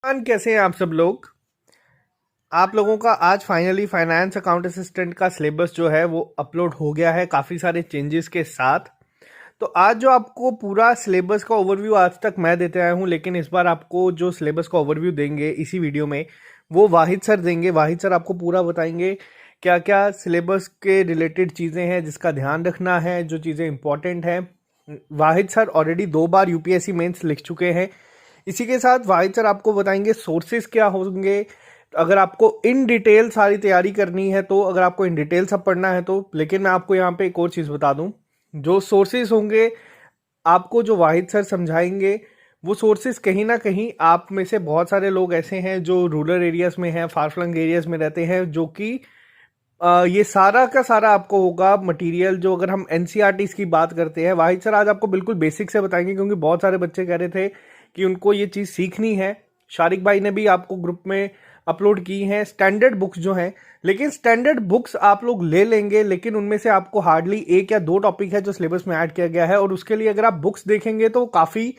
कैसे हैं आप सब लोग। आप लोगों का आज फाइनली फाइनेंस अकाउंट असिस्टेंट का सिलेबस जो है वो अपलोड हो गया है काफ़ी सारे चेंजेस के साथ। तो आज जो आपको पूरा सिलेबस का ओवरव्यू आज तक मैं देते आया हूँ, लेकिन इस बार आपको जो सिलेबस का ओवरव्यू देंगे इसी वीडियो में वो वाहिद सर देंगे। वाहिद सर आपको पूरा बताएंगे क्या क्या सिलेबस के रिलेटेड चीज़ें हैं जिसका ध्यान रखना है, जो चीज़ें इंपॉर्टेंट हैं। वाहिद सर ऑलरेडी 2 बार यूपीएससी मेंस लिख चुके हैं। इसी के साथ वाहिद सर आपको बताएंगे सोर्सेज क्या होंगे अगर आपको इन डिटेल सारी तैयारी करनी है तो, अगर आपको इन डिटेल सब पढ़ना है तो। लेकिन मैं आपको यहाँ पे एक और चीज़ बता दूं, जो सोर्सेज होंगे आपको जो वाहिद सर समझाएंगे वो सोर्सेज कहीं ना कहीं आप में से बहुत सारे लोग ऐसे हैं जो रूरल एरियाज में हैं, फार फ्लंग एरियाज में रहते हैं, जो कि ये सारा का सारा आपको होगा मटेरियल। जो अगर हम एनसीईआरटीज की बात करते हैं, वाहिद सर आज आपको बिल्कुल बेसिक से बताएंगे, क्योंकि बहुत सारे बच्चे कह रहे थे कि उनको ये चीज़ सीखनी है। शारिक भाई ने भी आपको ग्रुप में अपलोड की हैं स्टैंडर्ड बुक्स जो हैं, लेकिन स्टैंडर्ड बुक्स आप लोग ले लेंगे, लेकिन उनमें से आपको हार्डली 1 या 2 टॉपिक है जो सिलेबस में ऐड किया गया है, और उसके लिए अगर आप बुक्स देखेंगे तो काफ़ी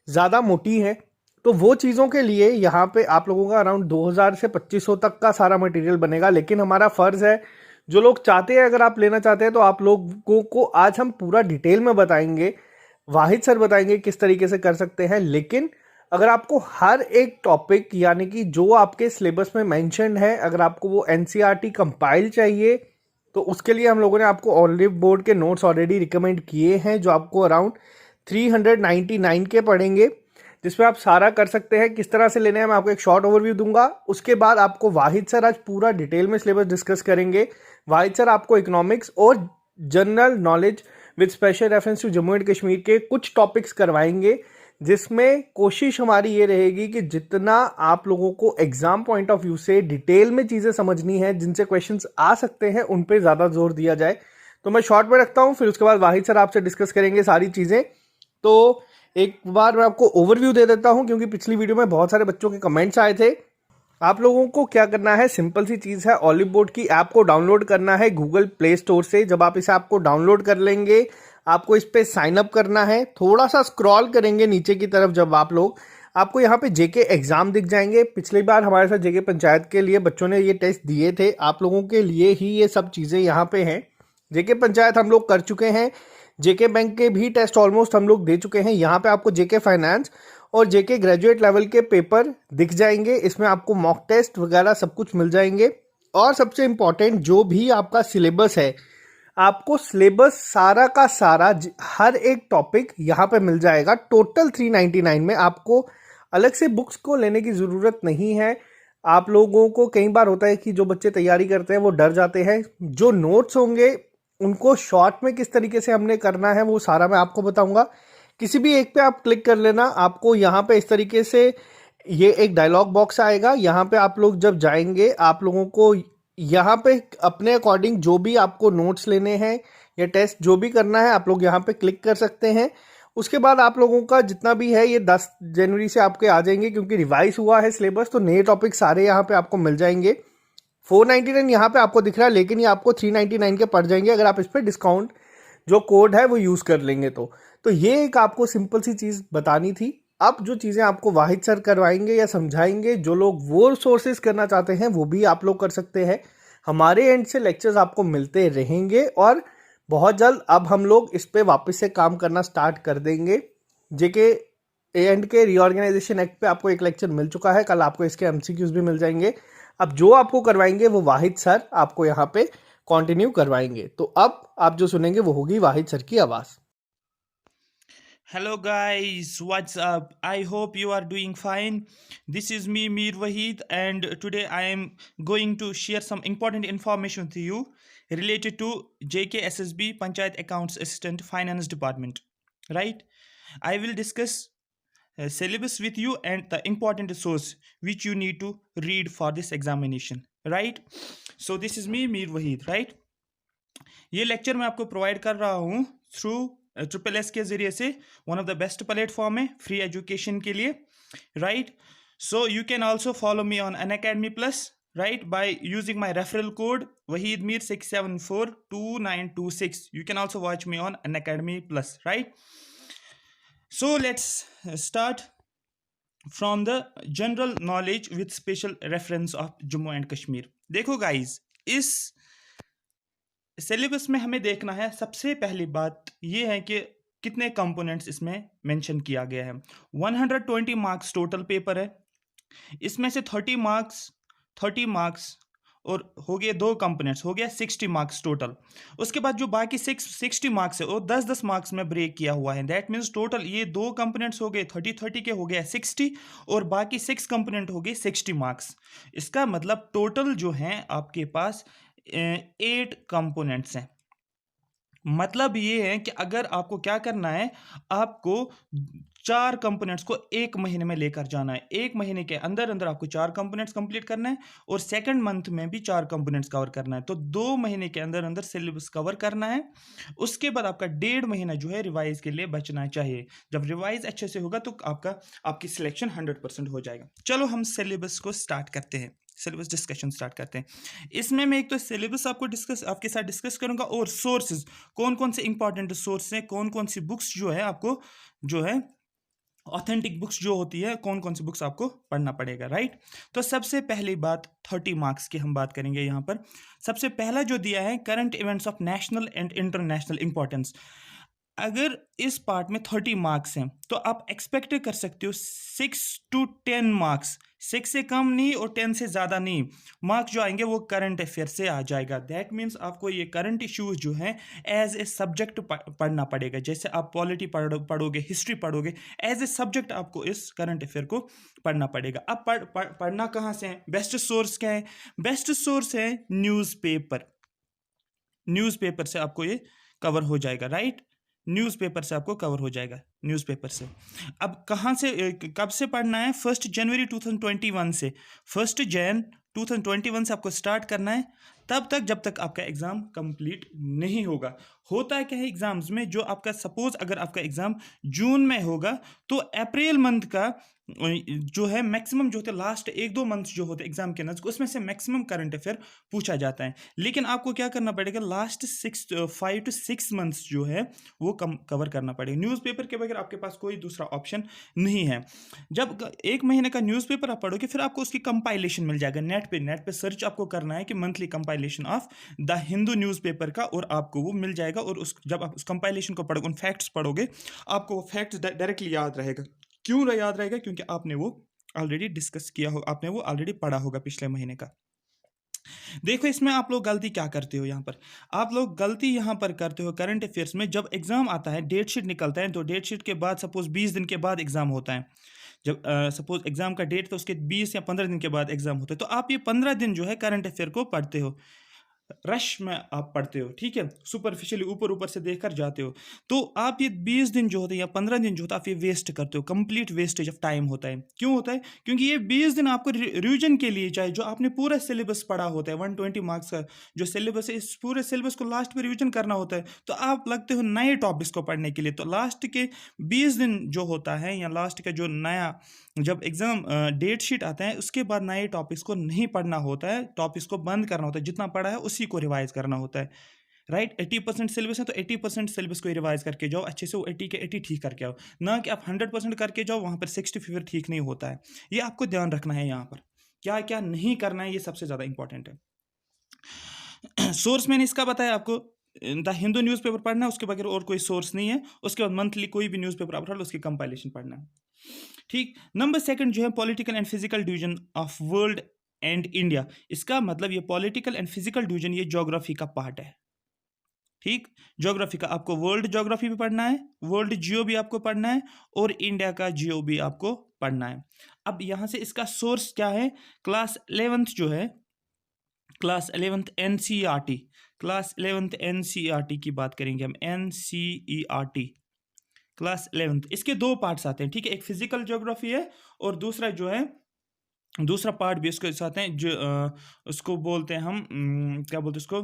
ज़्यादा मोटी है। तो वो चीज़ों के लिए यहाँ पे आप लोगों का अराउंड 2000 से 2500 तक का सारा मटेरियल बनेगा। लेकिन हमारा फ़र्ज़ है, जो लोग चाहते हैं अगर आप लेना चाहते हैं तो आप लोगों को आज हम पूरा डिटेल में बताएंगे। वाहिद सर बताएंगे किस तरीके से कर सकते हैं। लेकिन अगर आपको हर एक टॉपिक यानी कि जो आपके सिलेबस में मेंशन्ड है, अगर आपको वो एनसीईआरटी कंपाइल चाहिए तो उसके लिए हम लोगों ने आपको ऑलिव बोर्ड के नोट्स ऑलरेडी रिकमेंड किए हैं, जो आपको अराउंड 399 के पड़ेंगे, जिसमें आप सारा कर सकते हैं। किस तरह से लेने हैं मैं आपको एक शॉर्ट ओवरव्यू दूंगा। उसके बाद आपको वाहिद सर आज पूरा डिटेल में सिलेबस डिस्कस करेंगे। वाहिद सर आपको इकोनॉमिक्स और general knowledge with special reference to Jammu and Kashmir के कुछ टॉपिक्स करवाएंगे, जिसमें कोशिश हमारी ये रहेगी कि जितना आप लोगों को एग्जाम पॉइंट ऑफ व्यू से डिटेल में चीज़ें समझनी है, जिनसे क्वेश्चंस आ सकते हैं, उन पे ज़्यादा जोर दिया जाए। तो मैं शॉर्ट में रखता हूँ, फिर उसके बाद वाहिद सर आपसे डिस्कस करेंगे सारी चीज़ें। तो एक बार मैं आपको ओवरव्यू दे देता हूं, क्योंकि पिछली वीडियो में बहुत सारे बच्चों के कमेंट्स आए थे। आप लोगों को क्या करना है, सिंपल सी चीज़ है, ऑलिव बोर्ड की ऐप को डाउनलोड करना है गूगल प्ले स्टोर से। जब आप इस ऐप को डाउनलोड कर लेंगे, आपको इस पर साइन अप करना है। थोड़ा सा स्क्रॉल करेंगे नीचे की तरफ, जब आप लोग आपको यहाँ पे जेके एग्जाम दिख जाएंगे। पिछली बार हमारे साथ जेके पंचायत के लिए बच्चों ने ये टेस्ट दिए थे, आप लोगों के लिए ही ये सब चीज़ें यहाँ पे हैं। जेके पंचायत हम लोग कर चुके हैं, जेके बैंक के भी टेस्ट ऑलमोस्ट हम लोग दे चुके हैं। यहाँ पे आपको जेके फाइनेंस और जेके ग्रेजुएट लेवल के पेपर दिख जाएंगे, इसमें आपको मॉक टेस्ट वगैरह सब कुछ मिल जाएंगे। और सबसे इंपॉर्टेंट, जो भी आपका सिलेबस है, आपको सिलेबस सारा का सारा हर एक टॉपिक यहाँ पे मिल जाएगा। टोटल 399 में आपको अलग से बुक्स को लेने की ज़रूरत नहीं है। आप लोगों को कई बार होता है कि जो बच्चे तैयारी करते हैं वो डर जाते हैं। जो नोट्स होंगे उनको शॉर्ट में किस तरीके से हमने करना है वो सारा मैं आपको बताऊंगा। किसी भी एक पे आप क्लिक कर लेना, आपको यहाँ पे इस तरीके से ये एक डायलॉग बॉक्स आएगा। यहाँ पे आप लोग जब जाएंगे, आप लोगों को यहाँ पे अपने अकॉर्डिंग जो भी आपको नोट्स लेने हैं या टेस्ट जो भी करना है, आप लोग यहाँ पे क्लिक कर सकते हैं। उसके बाद आप लोगों का जितना भी है ये 10 जनवरी से आपके आ जाएंगे, क्योंकि रिवाइज हुआ है सिलेबस, तो नए टॉपिक सारे यहाँ पे आपको मिल जाएंगे। 499 यहाँ पे आपको दिख रहा है, लेकिन ये आपको 399 के पड़ जाएंगे अगर आप इस पर डिस्काउंट जो कोड है वो यूज़ कर लेंगे तो ये एक आपको सिंपल सी चीज़ बतानी थी। अब जो चीज़ें आपको वाहिद सर करवाएंगे या समझाएंगे, जो लोग वो सोर्सेज करना चाहते हैं वो भी आप लोग कर सकते हैं। हमारे एंड से लेक्चर्स आपको मिलते रहेंगे, और बहुत जल्द अब हम लोग इस पर वापस से काम करना स्टार्ट कर देंगे। जेके एंड के रीऑर्गेनाइजेशन एक्ट पे आपको एक लेक्चर मिल चुका है, कल आपको इसके एमसीक्यूज भी मिल जाएंगे। अब जो आपको करवाएंगे वो वाहिद सर आपको यहाँ पे कंटिन्यू करवाएंगे। तो अब आप जो सुनेंगे वो होगी वाहिद सर की आवाज़। Hello guys, what's up? I hope you are doing fine. This is me Mir Wahid, and today I am going to share some important information with you related to JKSSB Panchayat Accounts Assistant Finance Department. Right? I will discuss syllabus with you and the important source which you need to read for this examination. Right? So this is me Mir Wahid, right? ये lecture मैं आपको provide कर रहा हूँ through triple S के जरिए से। One of the best platform है फ्री एजुकेशन के लिए, right. So you can also follow me on Unacademy plus, right, by using my referral code wahidmir 6742926. You can also watch me on Unacademy Plus, right? So let's start. From the general knowledge with special reference of Jammu and Kashmir. देखो guys, इस syllabus में हमें देखना है, सबसे पहली बात ये है कि कितने कंपोनेंट्स इसमें मेंशन किया गया है। 120 मार्क्स टोटल पेपर है, इसमें से 30 मार्क्स और हो गए दो कंपोनेंट्स, हो गया 60 मार्क्स टोटल। उसके बाद जो बाकी 60 मार्क्स है वो 10-10 मार्क्स में ब्रेक किया हुआ है। दैट मीन्स टोटल ये दो कंपोनेंट्स हो गए 30-30 के, हो गया 60, और बाकी 6 कंपोनेंट हो गए 60 मार्क्स। इसका मतलब टोटल जो है आपके पास 8 कंपोनेंट्स हैं। मतलब ये है कि अगर आपको क्या करना है, आपको 4 कंपोनेंट्स को 1 महीने में लेकर जाना है। 1 महीने के अंदर अंदर आपको 4 कंपोनेंट्स कंप्लीट करना है, और सेकंड मंथ में भी 4 कंपोनेंट्स कवर करना है। तो 2 महीने के अंदर अंदर सिलेबस कवर करना है। उसके बाद आपका 1.5 महीना जो है रिवाइज के लिए बचना चाहिए। जब रिवाइज अच्छे से होगा तो आपकी सिलेक्शन 100% हो जाएगा। चलो हम सिलेबस को स्टार्ट करते हैं, सिलेबस डिस्कशन स्टार्ट करते हैं। इसमें मैं एक तो सिलेबस आपके साथ डिस्कस करूंगा, और सोर्सेज, कौन कौन से इंपॉर्टेंट सोर्स हैं, कौन कौन सी बुक्स जो है आपको जो है ऑथेंटिक बुक्स जो होती है, कौन कौन सी बुक्स आपको पढ़ना पड़ेगा, राइट। तो सबसे पहली बात 30 मार्क्स की हम बात करेंगे यहाँ पर। सबसे पहला जो दिया है, current events of national and international importance. अगर इस पार्ट में 30 मार्क्स हैं तो आप एक्सपेक्ट कर सकते हो 6 to 10 मार्क्स, 6 से कम नहीं और 10 से ज़्यादा नहीं, मार्क्स जो आएंगे वो करंट अफेयर से आ जाएगा। दैट मीन्स आपको ये करंट इश्यूज जो है एज ए सब्जेक्ट पढ़ना पड़ेगा। जैसे आप पॉलिटी पढ़ोगे, हिस्ट्री पढ़ोगे, एज ए सब्जेक्ट आपको इस करंट अफेयर को पढ़ना पड़ेगा। अब पढ़ना कहाँ से है? बेस्ट सोर्स क्या है? बेस्ट सोर्स है न्यूज़पेपर। न्यूज़पेपर से आपको ये कवर हो जाएगा, राइट। न्यूज़पेपर से आपको कवर हो जाएगा, न्यूज़पेपर से। अब कहाँ से, कब से पढ़ना है? 1 जनवरी 2021 से, 1 जन 2021 से आपको स्टार्ट करना है, तब तक जब तक आपका एग्ज़ाम कंप्लीट नहीं होगा। होता है क्या है एग्ज़ाम्स में, जो आपका सपोज अगर आपका एग्ज़ाम जून में होगा तो अप्रैल मंथ का जो है मैक्सिमम जो होते हैं, लास्ट 1-2 मंथ्स जो होते हैं एग्जाम के नज़दीक, उसमें से मैक्सिमम करंट अफेयर पूछा जाता है। लेकिन आपको क्या करना पड़ेगा, लास्ट 5 to 6 मंथ्स जो है वो कवर करना पड़ेगा। न्यूज़पेपर के बगैर आपके पास कोई दूसरा ऑप्शन नहीं है। जब 1 महीने का न्यूज़पेपर आप पढ़ोगे, फिर आपको उसकी कंपाइलेशन मिल जाएगा नेट पे सर्च आपको करना है कि monthly compilation of the Hindu newspaper का, और आपको वो मिल जाएगा। और जब आप उस कंपाइलेशन को पढ़ोगे, उन फैक्ट्स पढ़ोगे, आपको वो फैक्ट्स डायरेक्टली याद रहेगा। क्यों याद रहेगा? क्योंकि आपने वो ऑलरेडी डिस्कस किया हो, आपने वो ऑलरेडी पढ़ा होगा पिछले महीने का। देखो इसमें आप लोग गलती क्या करते हो, यहाँ पर आप लोग गलती यहाँ पर करते हो करंट अफेयर्स में। जब एग्जाम आता है, डेट शीट निकलता है, तो डेट शीट के बाद सपोज 20 दिन के बाद एग्जाम होता है। जब सपोज एग्जाम का डेट, तो उसके 20 या 15 दिन के बाद एग्जाम होता है, तो आप ये 15 दिन जो है करंट अफेयर को पढ़ते हो, रश में आप पढ़ते हो, ठीक है, सुपरफिशियली ऊपर ऊपर से देखकर जाते हो। तो आप ये 20 दिन जो होते हैं या 15 दिन जो होता है, आप ये वेस्ट करते हो, कंप्लीट वेस्टेज ऑफ टाइम होता है। क्यों होता है? क्योंकि ये 20 दिन आपको रिवीजन के लिए चाहिए, जो आपने पूरा सिलेबस पढ़ा होता है, 120 मार्क्स का जो सिलेबस है, इस पूरे सिलेबस को लास्ट में रिविजन करना होता है। तो आप लगते हो नए टॉपिक्स को पढ़ने के लिए, तो लास्ट के 20 दिन जो होता है, या लास्ट का जो नया जब एग्जाम डेट शीट आता है, उसके बाद नए टॉपिक्स को नहीं पढ़ना होता है, टॉपिक्स को बंद करना होता है। जितना पढ़ा है उसी को रिवाइज करना होता है, राइट। 80% सिलेबस है तो 80% सिलेबस को रिवाइज करके जाओ अच्छे से, वो 80 के 80 ठीक करके आओ, ना कि आप 100% करके जाओ, वहाँ पर 60 फिर ठीक नहीं होता है। ये आपको ध्यान रखना है, यहाँ पर क्या क्या नहीं करना है, ये सबसे ज़्यादा इंपॉर्टेंट है। सोर्स मैंने इसका बताया आपको, द हिंदू न्यूज़पेपर पढ़ना है, उसके बगैर और कोई सोर्स नहीं है। उसके बाद मंथली कोई भी न्यूज़पेपर आप पढ़ लो, उसकी कंपाइलेशन पढ़ना है, ठीक। नंबर 2 जो है political and physical division of world and India. इसका मतलब ये पॉलिटिकल एंड फिजिकल डिवीजन ये ज्योग्राफी का पार्ट है, ठीक। ज्योग्राफी का आपको वर्ल्ड ज्योग्राफी भी पढ़ना है, वर्ल्ड जियो भी आपको पढ़ना है, और इंडिया का जियो भी आपको पढ़ना है। अब यहाँ से इसका सोर्स क्या है? क्लास 11th जो है, class 11th NCERT, class 11th NCERT की बात करेंगे हम, NCERT क्लास 11th। इसके 2 पार्ट्स आते हैं, ठीक है, एक फिजिकल ज्योग्राफी है, और दूसरा जो है, दूसरा पार्ट भी इसके साथ है, जो उसको बोलते हैं हम, क्या बोलते हैं उसको,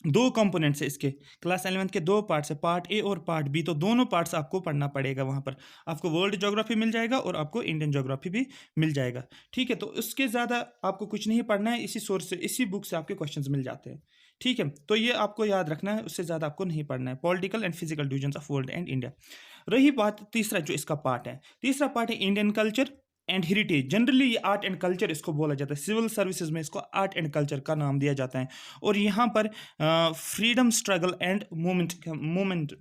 2 कंपोनेंट्स है इसके। क्लास 11th के 2 पार्ट्स है, पार्ट ए और पार्ट बी। तो दोनों पार्ट्स आपको पढ़ना पड़ेगा। वहाँ पर आपको वर्ल्ड ज्योग्राफी मिल जाएगा और आपको इंडियन ज्योग्राफी भी मिल जाएगा, ठीक है। तो उसके ज़्यादा आपको कुछ नहीं पढ़ना है, इसी सोर्स से, इसी बुक से आपके क्वेश्चंस मिल जाते हैं, ठीक है। तो ये आपको याद रखना है, उससे ज़्यादा आपको नहीं पढ़ना है, political and physical division of world and India. रही बात तीसरा जो इसका पार्ट है, तीसरा पार्ट है Indian culture, and heritage, generally ये आर्ट एंड कल्चर इसको बोला जाता है, सिविल सर्विसेज में इसको आर्ट एंड कल्चर का नाम दिया जाता है। और यहाँ पर फ्रीडम स्ट्रगल एंड मूवमेंट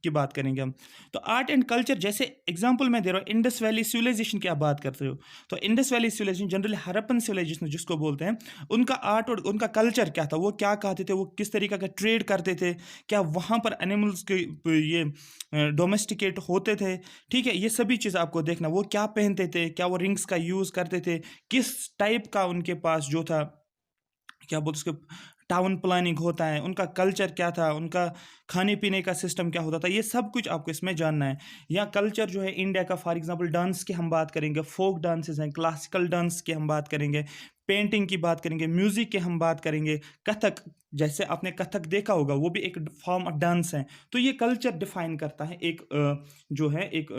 की बात करेंगे हम। तो आर्ट एंड कल्चर, जैसे एग्जांपल मैं दे रहा हूँ, इंडस वैली सिविलाइजेशन की आप बात करते हो, तो Indus valley civilisation generally Harappan civilisation जिसको बोलते हैं, उनका आर्ट और उनका कल्चर क्या था, वो क्या कहते थे, वो किस तरीके का ट्रेड करते थे, क्या वहाँ पर एनिमल्स के ये डोमेस्टिकेट होते थे, ठीक है, ये सभी चीज़ आपको देखना, वो क्या पहनते थे, क्या वो रिंग्स का यूज़ करते थे, किस टाइप का उनके पास जो था, क्या बोलते उसके टाउन प्लानिंग होता है, उनका कल्चर क्या था, उनका खाने पीने का सिस्टम क्या होता था, ये सब कुछ आपको इसमें जानना है। या कल्चर जो है इंडिया का, फॉर एग्जांपल डांस की हम बात करेंगे, फोक डांसेस हैं, क्लासिकल डांस की हम बात करेंगे, पेंटिंग की बात करेंगे, म्यूजिक की हम बात करेंगे, कथक, जैसे आपने कथक देखा होगा, वो भी एक फॉर्म ऑफ डांस है। तो ये कल्चर डिफाइन करता है एक जो है एक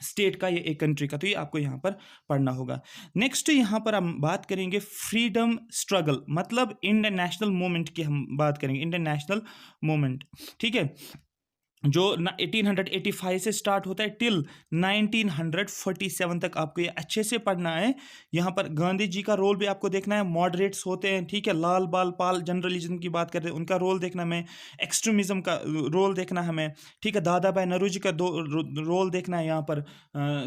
स्टेट का, ये एक कंट्री का, तो ये आपको यहाँ पर पढ़ना होगा। नेक्स्ट यहाँ पर हम बात करेंगे फ्रीडम स्ट्रगल, मतलब इंडियन नेशनल मूवमेंट की हम बात करेंगे, इंडियन नेशनल मूवमेंट, ठीक है, जो 1885 से स्टार्ट होता है टिल 1947 तक, आपको ये अच्छे से पढ़ना है। यहाँ पर गांधी जी का रोल भी आपको देखना है, मॉडरेट्स होते हैं, ठीक है, लाल बाल पाल जनरलिज्म की बात करते हैं, उनका रोल देखना हमें, एक्सट्रीमिज्म का रोल देखना हमें, ठीक है, दादा भाई नौरोजी का रोल देखना है, यहाँ पर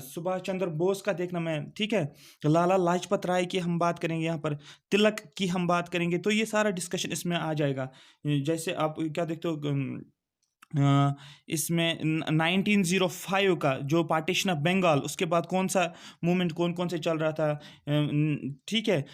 सुभाष चंद्र बोस का देखना मैं, ठीक है, लाला लाजपत राय की हम बात करेंगे, यहाँ पर तिलक की हम बात करेंगे, तो ये सारा डिस्कशन इसमें आ जाएगा। जैसे आप क्या देखते हो इसमें 1905 का जो पार्टीशन ऑफ बंगाल, उसके बाद कौन सा मूवमेंट कौन कौन से चल रहा था, ठीक है,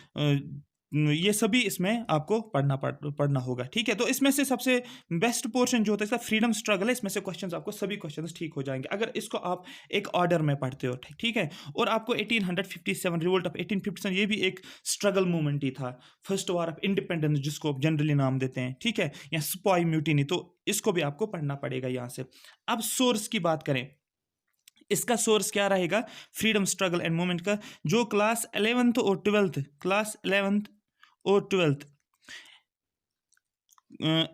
ये सभी इसमें आपको पढ़ना होगा, ठीक है। तो इसमें से सबसे बेस्ट पोर्शन जो होता है इसका फ्रीडम स्ट्रगल है, इसमें से क्वेश्चंस आपको सभी क्वेश्चंस ठीक हो जाएंगे अगर इसको आप एक ऑर्डर में पढ़ते हो, ठीक है। और आपको 1857 रिवोल्ट ऑफ 1857, ये भी एक स्ट्रगल मूवमेंट ही था, फर्स्ट वॉर ऑफ इंडिपेंडेंस जिसको जनरली नाम देते हैं, ठीक है, या सिपाही म्यूटिनी, तो इसको भी आपको पढ़ना पड़ेगा यहाँ से। अब सोर्स की बात करें, इसका सोर्स क्या रहेगा, फ्रीडम स्ट्रगल एंड मूवमेंट का, जो क्लास 11th और 12th, क्लास 11th और 12th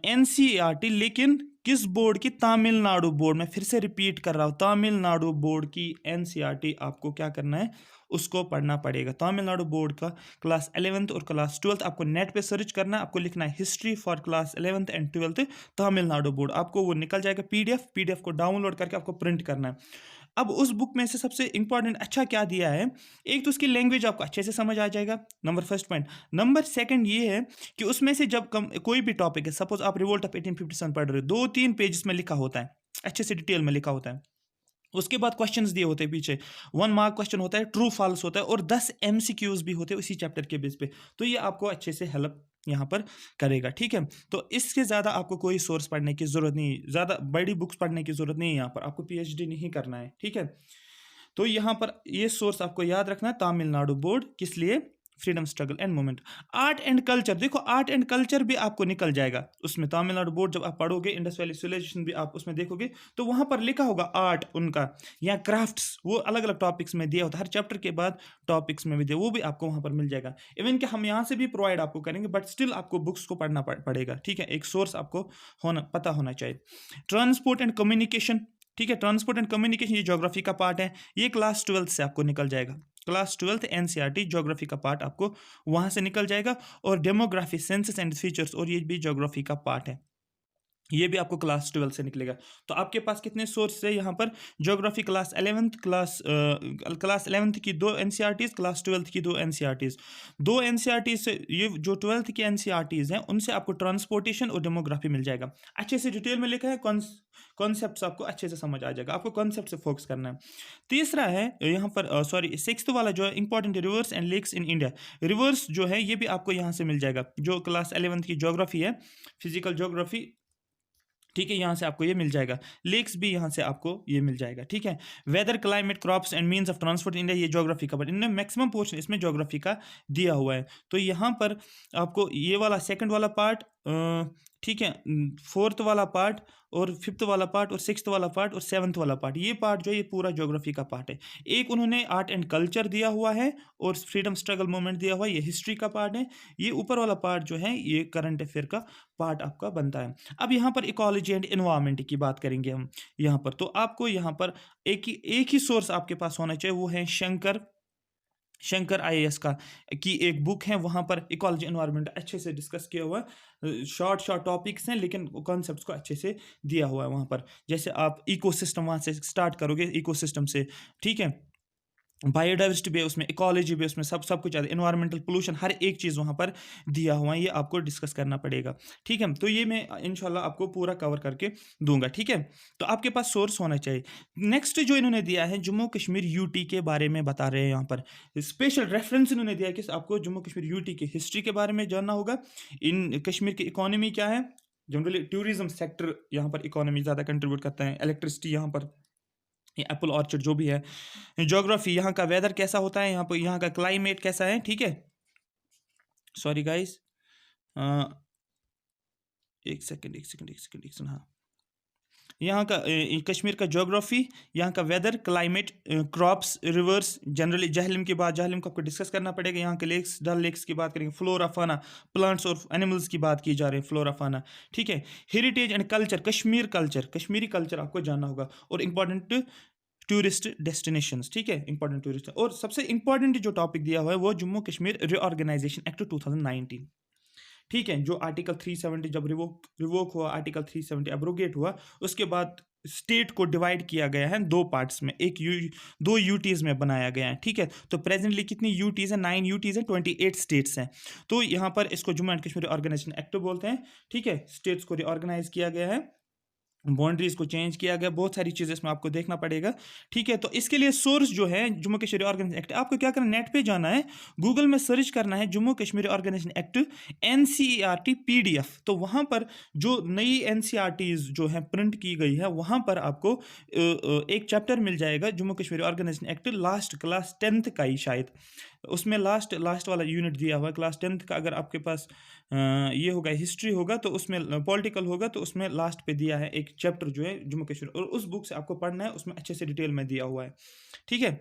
एनसीईआरटी, लेकिन किस बोर्ड की, तमिलनाडु बोर्ड, में फिर से रिपीट कर रहा हूं, तमिलनाडु बोर्ड की एनसीईआरटी आपको क्या करना है, उसको पढ़ना पड़ेगा। तमिलनाडु बोर्ड का क्लास 11th और क्लास 12th आपको नेट पे सर्च करना है, आपको लिखना है history for class 11th and 12th Tamil Nadu board, आपको वो निकल जाएगा पीडीएफ को डाउनलोड करके आपको प्रिंट करना है। अब उस बुक में से सबसे इंपॉर्टेंट अच्छा क्या दिया है, एक तो उसकी लैंग्वेज आपको अच्छे से समझ आ जाएगा, number first point. Number second ये है कि उसमें से जब कोई भी टॉपिक है, सपोज आप रिवोल्ट ऑफ 1857 पढ़ रहे हो, 2-3 पेजेस में लिखा होता है, अच्छे से डिटेल में लिखा होता है, उसके बाद क्वेश्चंस दिए होते हैं पीछे, 1 मार्क क्वेश्चन होता है, ट्रू फॉल्स होता है, और 10 एमसीक्यूज भी होते हैं उसी चैप्टर के बेस पे, तो ये आपको अच्छे से हेल्प यहाँ पर करेगा, ठीक है। तो इसके ज़्यादा आपको कोई सोर्स पढ़ने की ज़रूरत नहीं, ज़्यादा बड़ी बुक्स पढ़ने की ज़रूरत नहीं है, यहाँ पर आपको पीएचडी नहीं करना है, ठीक है। तो यहाँ पर ये सोर्स आपको याद रखना है, तमिलनाडु बोर्ड, किस लिए, freedom struggle and movement. Art and culture, देखो आर्ट एंड कल्चर भी आपको निकल जाएगा उसमें, तमिलनाडु बोर्ड जब आप पढ़ोगे, इंडस वैली सिविलाइजेशन भी आप उसमें देखोगे, तो वहां पर लिखा होगा आर्ट उनका, या क्राफ्ट्स, वो अलग अलग टॉपिक्स में दिया होता है, हर चैप्टर के बाद टॉपिक्स में भी दिया, वो भी आपको वहां पर मिल जाएगा। इवन कि हम यहाँ से भी प्रोवाइड आपको करेंगे, बट स्टिल आपको बुक्स को पढ़ना पड़ेगा, ठीक है, एक सोर्स आपको पता होना चाहिए। ट्रांसपोर्ट एंड कम्युनिकेशन, ठीक है, ट्रांसपोर्ट एंड कम्युनिकेशन ये ज्योग्राफी का पार्ट है, ये क्लास 12th से आपको निकल जाएगा, क्लास 12th एनसीईआरटी ज्योग्राफी का पार्ट आपको वहां से निकल जाएगा। और डेमोग्राफी, सेंसस एंड फीचर्स, और ये भी ज्योग्राफी का पार्ट है, ये भी आपको क्लास 12 से निकलेगा। तो आपके पास कितने सोर्स है यहाँ पर, geography class 11th, class 11th की 2 एनसीईआरटीज, क्लास 12th की 2 एनसीईआरटीज, 2 एनसीईआरटीज से, ये जो 12th की एनसीईआरटीज हैं उनसे आपको ट्रांसपोर्टेशन और डेमोग्राफी मिल जाएगा, अच्छे से डिटेल में लिखा है, कॉन्सेप्ट्स आपको अच्छे से समझ आ जाएगा, आपको कॉन्सेप्ट से फोकस करना है। तीसरा है यहाँ पर, सॉरी, 6th वाला जो है important, rivers and lakes in India, rivers जो है ये भी आपको यहाँ से मिल जाएगा, जो क्लास 11th की ज्योग्राफी है, फिजिकल ज्योग्राफी, ठीक है, यहाँ से आपको ये मिल जाएगा, लेक्स भी यहाँ से आपको ये मिल जाएगा, ठीक है। Weather, climate, crops and means of transport India, ये ज्योग्राफी का, बट इनमें मैक्सिमम पोर्शन इसमें ज्योग्राफी का दिया हुआ है। तो यहाँ पर आपको ये वाला सेकंड वाला पार्ट, ठीक है, 4th वाला पार्ट और 5th वाला पार्ट और 6th वाला पार्ट और 7th वाला पार्ट, ये पार्ट जो है ये पूरा ज्योग्राफी का पार्ट है। एक उन्होंने आर्ट एंड कल्चर दिया हुआ है और फ्रीडम स्ट्रगल मूवमेंट दिया हुआ है, ये हिस्ट्री का पार्ट है। ये ऊपर वाला पार्ट जो है ये करंट अफेयर का पार्ट आपका बनता है। अब यहाँ पर इकोलॉजी एंड एनवायरनमेंट की बात करेंगे हम यहाँ पर, तो आपको यहाँ पर एक ही सोर्स आपके पास होना चाहिए, वो है शंकर शंकर आईएएस का की एक बुक है, वहाँ पर इकोलॉजी एनवायरनमेंट अच्छे से डिस्कस किया हुआ है। शॉर्ट शॉर्ट टॉपिक्स हैं लेकिन कॉन्सेप्ट्स को अच्छे से दिया हुआ है वहाँ पर। जैसे आप इकोसिस्टम वहाँ से स्टार्ट करोगे, इकोसिस्टम से, ठीक है, बायोडाइवर्सिटी भी है उसमें, इकोलॉजी भी है उसमें, सब कुछ एनवायरमेंटल पोल्यूशन, हर एक चीज़ वहाँ पर दिया हुआ है, ये आपको डिस्कस करना पड़ेगा, ठीक है। तो ये मैं इंशाल्लाह आपको पूरा कवर करके दूंगा, ठीक है। तो आपके पास सोर्स होना चाहिए। नेक्स्ट जो इन्होंने दिया है, जम्मू कश्मीर यूटी के बारे में बता रहे हैं यहाँ पर, स्पेशल रेफरेंस इन्होंने दिया है कि आपको जम्मू कश्मीर यूटी की हिस्ट्री के बारे में जानना होगा। इन कश्मीर की इकोनॉमी क्या है, जनरली टूरिज्म सेक्टर यहाँ पर इकोनॉमी ज़्यादा कंट्रीब्यूट करता है, इलेक्ट्रिसिटी यहाँ पर, एप्पल ऑर्चर्ड जो भी है, ज्योग्राफी यहाँ का वेदर कैसा होता है, यहाँ पर यहाँ का क्लाइमेट कैसा है, ठीक है। सॉरी गाइस, एक सेकंड, हाँ, यहाँ का कश्मीर का ज्योग्राफी, यहाँ का weather, climate, crops, rivers, generally Jhelum की बात, जहलम को आपको डिस्कस करना पड़ेगा। यहाँ के लेक्स, डल लेक्स की बात करेंगे, फ्लोरा फाना, प्लांट्स और एनिमल्स की बात की जा रही है, फ्लोरा फाना, ठीक है। Heritage and culture, Kashmiri culture आपको जानना होगा, और इंपॉर्टेंट टूरिस्ट डेस्टिनेशंस, ठीक है, इंपॉर्टेंट टूरिस्ट। और सबसे इंपॉर्टेंट जो टॉपिक दिया हुआ है वो जम्मू कश्मीर रिऑर्गेनाइजेशन एक्ट 2019, ठीक है, जो आर्टिकल 370 जब रिवोक हुआ, आर्टिकल 370 एब्रोगेट हुआ, उसके बाद स्टेट को डिवाइड किया गया है दो पार्ट्स में, दो यूटीज़ में बनाया गया है, ठीक है। तो प्रेजेंटली कितनी यूटीज़ हैं, 9 यूटीज़ हैं, 28 स्टेट्स हैं। तो यहाँ पर इसको Jammu and Kashmir organisation act बोलते हैं, ठीक है। स्टेट्स को रिऑर्गेनाइज किया गया है, बाउंड्रीज को चेंज किया गया, बहुत सारी चीज़ें इसमें आपको देखना पड़ेगा, ठीक है। तो इसके लिए सोर्स जो है जम्मू कश्मीर ऑर्गेनाइजेशन एक्ट, आपको क्या करना है, नेट पे जाना है, गूगल में सर्च करना है Jammu Kashmir organisation act NCERT PDF। तो वहाँ पर जो नई NCERTs जो है प्रिंट की गई है, वहाँ पर आपको एक चैप्टर मिल जाएगा Jammu Kashmir organisation act, last class 10th का ही शायद, उसमें लास्ट वाला यूनिट दिया हुआ है क्लास 10th का। अगर आपके पास ये होगा, हिस्ट्री होगा तो उसमें, पॉलिटिकल होगा तो उसमें लास्ट पे दिया है एक चैप्टर जो है जम्मू कश्मीर, और उस बुक से आपको पढ़ना है, उसमें अच्छे से डिटेल में दिया हुआ है, ठीक है।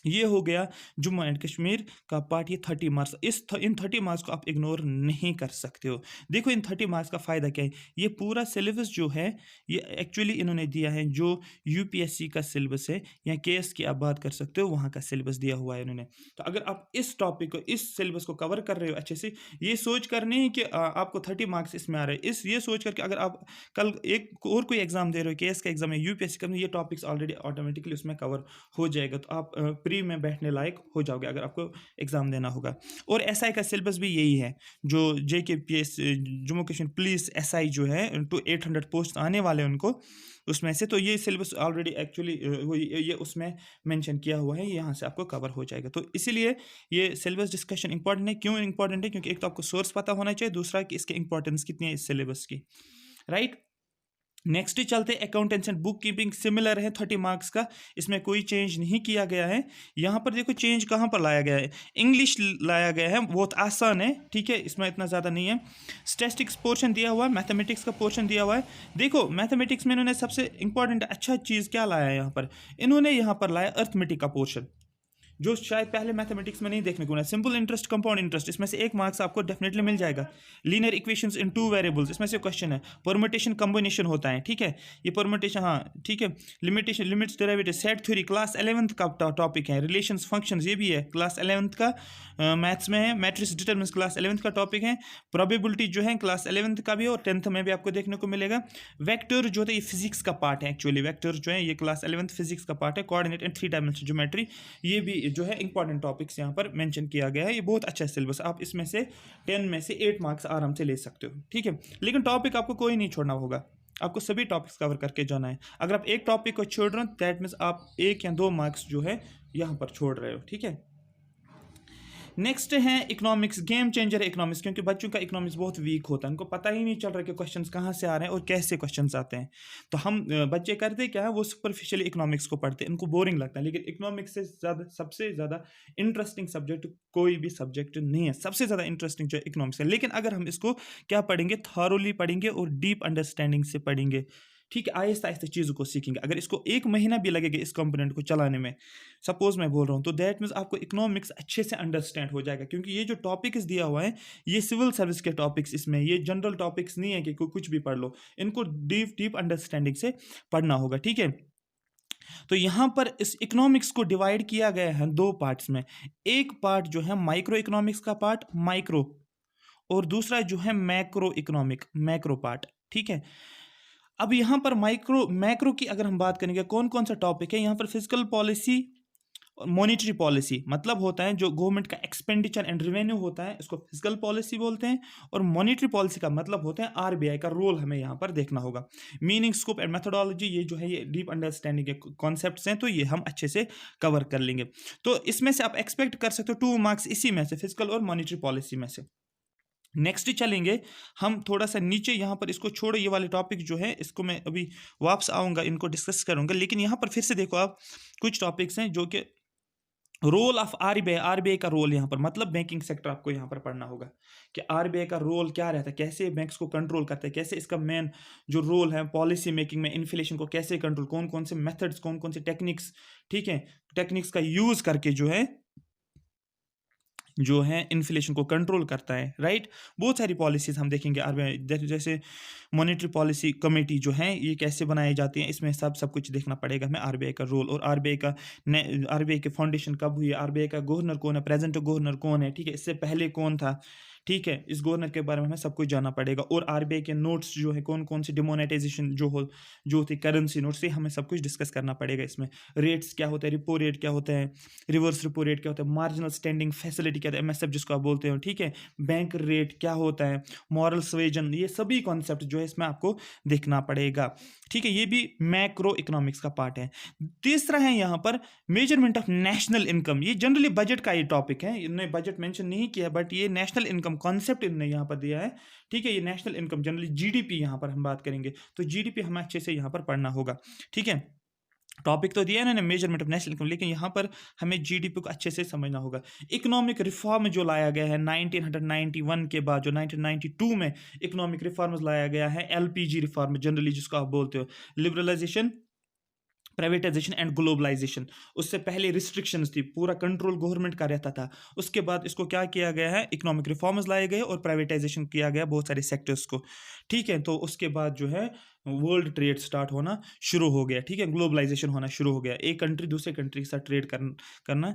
ये हो गया जम्मू एंड कश्मीर का पार्ट, ये 30 मार्क्स। इन 30 मार्क्स को आप इग्नोर नहीं कर सकते हो। देखो इन 30 मार्क्स का फ़ायदा क्या है, ये पूरा सिलेबस जो है ये एक्चुअली इन्होंने दिया है जो यूपीएससी का सिलेबस है, या केएस की आप बात कर सकते हो, वहाँ का सिलेबस दिया हुआ है इन्होंने। तो अगर आप इस टॉपिक को, इस सिलेबस को कवर कर रहे हो अच्छे से, ये सोच कर नहीं कि आपको 30 मार्क्स इसमें आ रहे हैं, ये सोच करके अगर आप कल एक और कोई एग्जाम दे रहे हो, केएस का एग्जाम है, यूपीएससी का, ये टॉपिक्स ऑलरेडी ऑटोमेटिकली उसमें कवर हो जाएगा, तो आप प्री में बैठने लायक हो जाओगे अगर आपको एग्जाम देना होगा। और एसआई का सिलेबस भी यही है, जो JKPS Jammu Kashmir police SI जो है, टू 800 पोस्ट आने वाले हैं उनको उसमें से, तो ये सिलेबस ऑलरेडी एक्चुअली ये उसमें मेंशन किया हुआ है, यहाँ से आपको कवर हो जाएगा। तो इसीलिए ये सिलेबस डिस्कशन इंपॉर्टेंट है। क्यों इंपॉर्टेंट है, क्योंकि एक तो आपको सोर्स पता होना चाहिए, दूसरा कि इसकी इंपॉर्टेंस कितनी है इस सिलेबस की, राइट। नेक्स्ट चलते, accountancy and book keeping similar है 30 मार्क्स का, इसमें कोई चेंज नहीं किया गया है। यहाँ पर देखो चेंज कहाँ पर लाया गया है, इंग्लिश लाया गया है, बहुत आसान है, ठीक है, इसमें इतना ज़्यादा नहीं है। स्टैटिस्टिक्स पोर्शन दिया हुआ है, मैथमेटिक्स का पोर्शन दिया हुआ है। देखो मैथमेटिक्स में इन्होंने सबसे इंपॉर्टेंट अच्छा चीज़ क्या लाया है, यहाँ पर इन्होंने यहाँ पर लाया अर्थमेटिक का पोर्शन, जो शायद पहले मैथमेटिक्स में नहीं देखने को मिला। सिंपल इंटरेस्ट, कंपाउंड इंटरेस्ट, इसमें से 1 मार्क्स आपको डेफिनेटली मिल जाएगा। लीनियर इक्वेशंस इन 2 वेरिएबल्स, इसमें से क्वेश्चन है। परमुटेशन कॉम्बिनेशन होता है, ठीक है, ये परमुटेशन, हाँ ठीक है। Limits derivative, set theory class 11th का टॉपिक है। रिलेशंस फंक्शंस, ये भी है क्लास 11th का, मैथ्स में है। मैट्रिक्स डिटरमिनेंट्स क्लास 11th का टॉपिक है। प्रोबेबिलिटी जो है क्लास 11th का भी है, और 10th में भी आपको देखने को मिलेगा। वेक्टर जो है ये फिजिक्स का पार्ट है, एक्चुअली वेक्टर जो है ये क्लास 11th फिजिक्स का पार्ट है। कोऑर्डिनेट एंड 3 डायमेंशनल ज्योमेट्री, ये भी जो है इंपॉर्टेंट टॉपिक्स यहाँ पर मेंशन किया गया है। ये बहुत अच्छा सिलेबस, आप इसमें से 10 में से 8 मार्क्स आराम से ले सकते हो, ठीक है। लेकिन टॉपिक आपको कोई नहीं छोड़ना होगा, आपको सभी टॉपिक्स कवर करके जाना है। अगर आप एक टॉपिक को छोड़ रहे हो, दैट मीन्स आप 1 या 2 मार्क्स जो है यहाँ पर छोड़ रहे हो, ठीक है। नेक्स्ट है इकोनॉमिक्स, गेम चेंजर है इकोनॉमिक्स, क्योंकि बच्चों का इकोनॉमिक्स बहुत वीक होता है, उनको पता ही नहीं चल रहा कि क्वेश्चंस कहाँ से आ रहे हैं और कैसे क्वेश्चंस आते हैं। तो हम बच्चे करते क्या है, वो सुपरफिशियली इकोनॉमिक्स को पढ़ते हैं, उनको बोरिंग लगता है। लेकिन इकोनॉमिक्स से ज़्यादा, सबसे ज़्यादा इंटरेस्टिंग सब्जेक्ट कोई भी सब्जेक्ट नहीं है, सबसे ज़्यादा इंटरेस्टिंग जो इकोनॉमिक्स है। लेकिन अगर हम इसको क्या पढ़ेंगे, थॉरोली पढ़ेंगे और डीप अंडरस्टैंडिंग से पढ़ेंगे, ठीक है, आहिस्ता आहिस्ता चीज़ों को सीखेंगे। अगर इसको 1 महीना भी लगेगा इस कंपोनेंट को चलाने में, सपोज मैं बोल रहा हूँ, तो दैट मीन्स आपको इकोनॉमिक्स अच्छे से अंडरस्टैंड हो जाएगा। क्योंकि ये जो टॉपिक्स दिया हुआ है, ये सिविल सर्विस के टॉपिक्स, इसमें ये जनरल टॉपिक्स नहीं है कि कुछ भी पढ़ लो, इनको डीप अंडरस्टैंडिंग से पढ़ना होगा, ठीक है। तो यहाँ पर इस इकोनॉमिक्स को डिवाइड किया गया है दो पार्ट्स में। एक पार्ट जो है माइक्रो इकोनॉमिक्स का पार्ट, माइक्रो, और दूसरा जो है मैक्रो इकोनॉमिक, मैक्रो पार्ट। ठीक है, अब यहाँ पर माइक्रो मैक्रो की अगर हम बात करेंगे, कौन कौन सा टॉपिक है यहाँ पर? फिजिकल पॉलिसी और मॉनेटरी पॉलिसी, मतलब होता है जो गवर्नमेंट का एक्सपेंडिचर एंड रेवेन्यू होता है, इसको फिजिकल पॉलिसी बोलते हैं। और मॉनेटरी पॉलिसी का मतलब होता है आरबीआई का रोल हमें यहाँ पर देखना होगा। मीनिंग, स्कोप एंड मेथोडोलॉजी, ये जो है ये डीप अंडरस्टैंडिंग के कॉन्सेप्ट्स हैं, तो ये हम अच्छे से कवर कर लेंगे। तो इसमें से आप एक्सपेक्ट कर सकते हो 2 मार्क्स इसी में से, फिजिकल और मॉनेटरी पॉलिसी में से। नेक्स्ट चलेंगे हम थोड़ा सा नीचे, यहाँ पर इसको छोड़ो, ये वाले टॉपिक जो है इसको मैं अभी वापस आऊँगा, इनको डिस्कस करूँगा। लेकिन यहाँ पर फिर से देखो आप, कुछ टॉपिक्स हैं जो कि रोल ऑफ आरबीआई, आरबीआई का रोल यहाँ पर, मतलब बैंकिंग सेक्टर आपको यहाँ पर पढ़ना होगा कि आरबीआई का रोल क्या रहता है, कैसे बैंक्स को कंट्रोल करते हैं, कैसे इसका मेन जो रोल है पॉलिसी मेकिंग में, इन्फ्लेशन को कैसे कंट्रोल, कौन कौन से मेथड्स, कौन कौन से टेक्निक्स, ठीक है, टेक्निक्स का यूज करके जो है इन्फ्लेशन को कंट्रोल करता है, राइट। बहुत सारी पॉलिसीज हम देखेंगे आरबीआई, जैसे मॉनेटरी पॉलिसी कमेटी जो है ये कैसे बनाई जाती है, इसमें सब कुछ देखना पड़ेगा हमें, आरबीआई का रोल। और आरबीआई के फाउंडेशन कब हुई, आरबीआई का गवर्नर कौन है, प्रेजेंट गवर्नर कौन है, ठीक है, इससे पहले कौन था, ठीक है, इस गवर्नर के बारे में हमें सब कुछ जानना पड़ेगा। और आरबीआई के नोट्स जो है, कौन कौन से डिमोनेटाइजेशन जो होती करेंसी नोट्स, से हमें सब कुछ डिस्कस करना पड़ेगा। इसमें रेट्स क्या होता है, रिपो रेट क्या होता है, रिवर्स रिपो रेट क्या होता है, मार्जिनल स्टैंडिंग फैसिलिटी क्या होता है, एमएसएफ जिसको आप बोलते हो, ठीक है, बैंक रेट क्या होता है, मॉरल स्वेजन, ये सभी कॉन्सेप्ट जो है इसमें आपको देखना पड़ेगा। ठीक है, ये भी मैक्रो इकोनॉमिक्स का पार्ट है। तीसरा है यहाँ पर मेजरमेंट ऑफ नेशनल इनकम, ये जनरली बजट का ये टॉपिक है, इन्होंने बजट मेंशन नहीं किया, बट ये नेशनल इनकम कॉन्सेप्ट इन्होंने यहाँ पर दिया है। ठीक है, ये नेशनल इनकम, जनरली जीडीपी यहाँ पर हम बात करेंगे, तो जीडीपी हमें अच्छे से यहाँ पर पढ़ना होगा। ठीक है, टॉपिक तो दिया है ना मेजरमेंट ऑफ नेशनल इनकम, लेकिन यहाँ पर हमें जीडीपी को अच्छे से समझना होगा। इकोनॉमिक रिफॉर्म जो लाया गया है 1991 के बाद, जो 1992 में इकोनॉमिक रिफॉर्म्स लाया गया है, एलपीजी रिफॉर्म जनरली जिसको आप बोलते हो, लिबरलाइजेशन, प्राइवेटाइजेशन एंड ग्लोबलाइजेशन। उससे पहले रिस्ट्रिक्शंस थी, पूरा कंट्रोल गवर्नमेंट का रहता था। उसके बाद इसको क्या किया गया है, इकोनॉमिक रिफॉर्म्स लाए गए और प्राइवेटाइजेशन किया गया बहुत सारे सेक्टर्स को। ठीक है, तो उसके बाद जो है वर्ल्ड ट्रेड स्टार्ट होना शुरू हो गया। ठीक है, ग्लोबलाइजेशन होना शुरू हो गया, एक कंट्री दूसरे कंट्री के साथ ट्रेड करना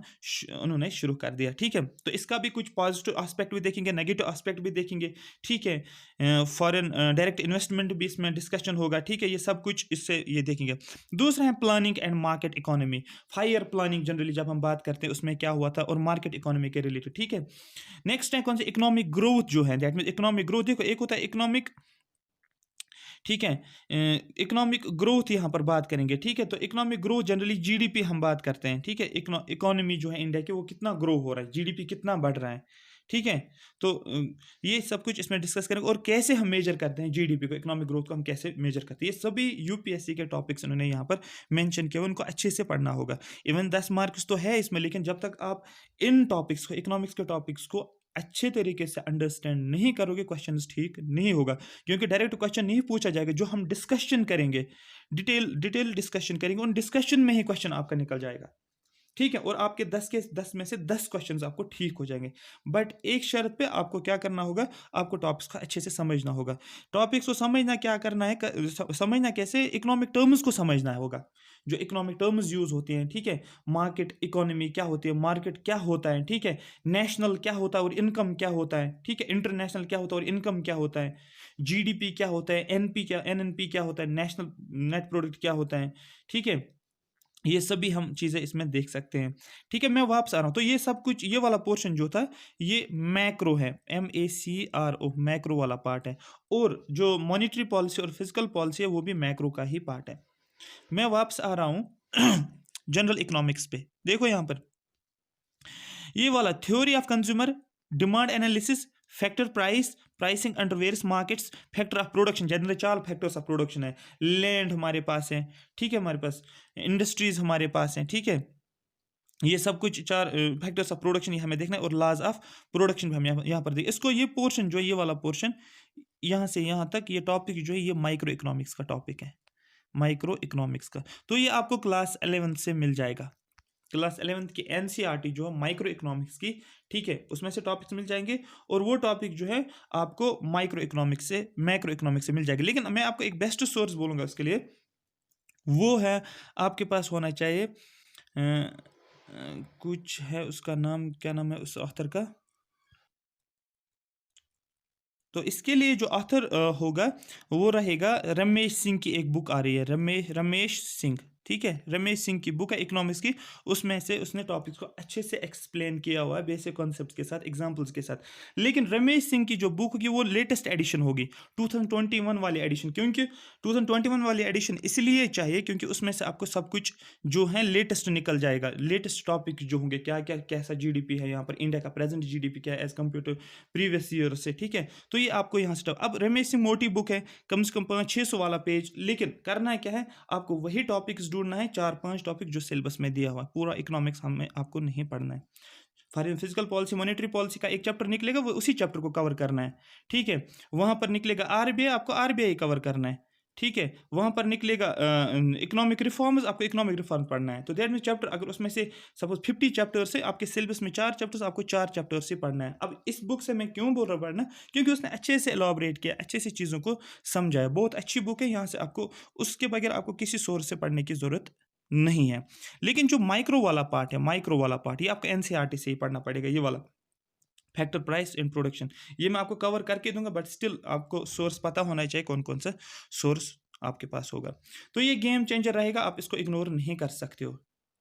उन्होंने शुरू कर दिया। ठीक है, तो इसका भी कुछ पॉजिटिव एस्पेक्ट भी देखेंगे, नेगेटिव एस्पेक्ट भी देखेंगे। ठीक है, फॉरेन डायरेक्ट इन्वेस्टमेंट भी इसमें डिस्कशन होगा। ठीक है, ये सब कुछ इससे ये देखेंगे। दूसरा है planning and market economy, 5 year planning generally जब हम बात करते हैं उसमें क्या हुआ था, और मार्केट इकोनॉमी के रिलेटेड। ठीक है, नेक्स्ट है कौन सी, इकोनॉमिक ग्रोथ जो है, दैट मीन इकोनॉमिक ग्रोथ, देखो एक होता है इकोनॉमिक, ठीक है, इकोनॉमिक ग्रोथ यहाँ पर बात करेंगे। ठीक है, तो इकोनॉमिक ग्रोथ जनरली जीडीपी हम बात करते हैं। ठीक है, इकोनॉमी जो है इंडिया की वो कितना ग्रो हो रहा है, जीडीपी कितना बढ़ रहा है। ठीक है, तो ये सब कुछ इसमें डिस्कस करेंगे, और कैसे हम मेजर करते हैं जीडीपी को, इकोनॉमिक ग्रोथ को हम कैसे मेजर करते हैं, ये सभी यूपीएससी के टॉपिक्स उन्होंने यहाँ पर मेंशन किया, उनको अच्छे से पढ़ना होगा। इवन 10 मार्क्स तो है इसमें, लेकिन जब तक आप इन टॉपिक्स को, इकोनॉमिक्स के टॉपिक्स को अच्छे तरीके से अंडरस्टैंड नहीं करोगे, क्वेश्चंस ठीक नहीं होगा, क्योंकि डायरेक्ट क्वेश्चन नहीं पूछा जाएगा। जो हम डिस्कशन करेंगे, डिटेल डिस्कशन करेंगे, उन डिस्कशन में ही क्वेश्चन आपका निकल जाएगा। ठीक है, और आपके 10 के 10 में से 10 क्वेश्चंस आपको ठीक हो जाएंगे। बट एक शर्त पे आपको क्या करना होगा, आपको टॉपिक्स को अच्छे से समझना होगा। टॉपिक्स को समझना क्या करना है, समझना कैसे, इकोनॉमिक टर्म्स को समझना होगा, जो इकोनॉमिक टर्म्स यूज होती हैं। ठीक है, मार्केट इकोनॉमी क्या होती है, मार्केट क्या होता है, ठीक है, नेशनल क्या होता है और इनकम क्या होता है, ठीक है, इंटरनेशनल क्या होता है और इनकम क्या होता है, जीडीपी क्या होता है, एनएनपी क्या होता है, नेशनल नेट प्रोडक्ट क्या होता है। ठीक है, ये सभी हम चीज़ें इसमें देख सकते हैं। ठीक है, मैं वापस आ रहा हूँ, तो ये सब कुछ, ये वाला पोर्शन जो था ये मैक्रो है, MACRO, मैक्रो वाला पार्ट है। और जो मॉनेटरी पॉलिसी और फिजिकल पॉलिसी है वो भी मैक्रो का ही पार्ट है। मैं वापस आ रहा हूँ जनरल इकोनॉमिक्स पे। देखो यहाँ पर ये वाला theory of consumer, demand analysis, factor pricing under various markets, factor of production, generally 4 factors of production है। लैंड हमारे पास है, ठीक है, हमारे पास इंडस्ट्रीज हमारे पास हैं। ठीक है, ये सब कुछ 4 फैक्टर्स ऑफ प्रोडक्शन ये हमें देखना है, और लॉज ऑफ प्रोडक्शन भी हम यहाँ पर देखें। इसको ये पोर्शन जो है, ये वाला पोर्शन यहाँ से यहाँ तक, ये टॉपिक जो है ये माइक्रो इकोनॉमिक्स का टॉपिक है, माइक्रो इकोनॉमिक्स का। तो ये आपको क्लास 11 से मिल जाएगा, क्लास 11th की एनसीईआरटी जो है माइक्रो इकोनॉमिक्स की। ठीक है, उसमें से टॉपिक्स मिल जाएंगे, और वो टॉपिक जो है आपको माइक्रो इकोनॉमिक्स से, मैक्रो इकोनॉमिक्स से मिल जाएगी। लेकिन मैं आपको एक बेस्ट सोर्स बोलूँगा उसके लिए, वो है आपके पास होना चाहिए कुछ है उसका नाम, क्या नाम है उस ऑथर का। तो इसके लिए जो ऑथर होगा वो रहेगा रमेश सिंह की एक बुक आ रही है, रमेश सिंह, ठीक है, रमेश सिंह की बुक है इकोनॉमिक्स की। उसमें से उसने टॉपिक्स को अच्छे से एक्सप्लेन किया हुआ है बेसिक कॉन्सेप्ट्स के साथ, एग्जांपल्स के साथ। लेकिन रमेश सिंह की जो बुक होगी वो लेटेस्ट एडिशन होगी, 2021 वाली एडिशन। क्योंकि 2021 वाली एडिशन इसलिए चाहिए क्योंकि उसमें से आपको सब कुछ जो है लेटेस्ट निकल जाएगा, लेटेस्ट टॉपिक जो होंगे, क्या क्या कैसा जीडीपी है यहाँ पर, इंडिया का प्रेजेंट जीडीपी क्या है as compare to previous year से, ठीक है। तो ये आपको यहाँ से अब रमेश सिंह मोटी बुक है, कम से कम 500-600 वाला पेज, लेकिन करना है क्या है, आपको वही टॉपिक्स ढूंढना है, 4-5 टॉपिक जो सिलेबस में दिया हुआ है। पूरा इकोनॉमिक्स हमें आपको नहीं पढ़ना है। For physical policy, monetary policy का एक चैप्टर निकलेगा, वो उसी चैप्टर को कवर करना है, ठीक है। वहां पर निकलेगा आरबीआई, आपको आरबीआई कवर करना है, ठीक है। वहां पर निकलेगा इकोनॉमिक रिफॉर्म्स, आपको इकोनॉमिक रिफॉर्म पढ़ना है। तो दैट मीन चैप्टर, अगर उसमें से सपोज 50 चैप्टर से आपके सिलेबस में 4 चैप्टर्स, आपको 4 चैप्टर से पढ़ना है। अब इस बुक से मैं क्यों बोल रहा हूँ पढ़ना, क्योंकि उसने अच्छे से एलॉबरेट किया, अच्छे से चीज़ों को समझाया, बहुत अच्छी बुक है। यहाँ से आपको उसके बगैर आपको किसी सोर्स से पढ़ने की जरूरत नहीं है। लेकिन जो माइक्रो वाला पार्ट है, माइक्रो वाला पार्ट ये आपको एनसीईआरटी से ही पढ़ना पड़ेगा, ये वाला फैक्टर प्राइस इन प्रोडक्शन। ये मैं आपको कवर करके दूंगा, बट स्टिल आपको सोर्स पता होना चाहिए कौन कौन सा सोर्स आपके पास होगा। तो ये गेम चेंजर रहेगा, आप इसको इग्नोर नहीं कर सकते हो,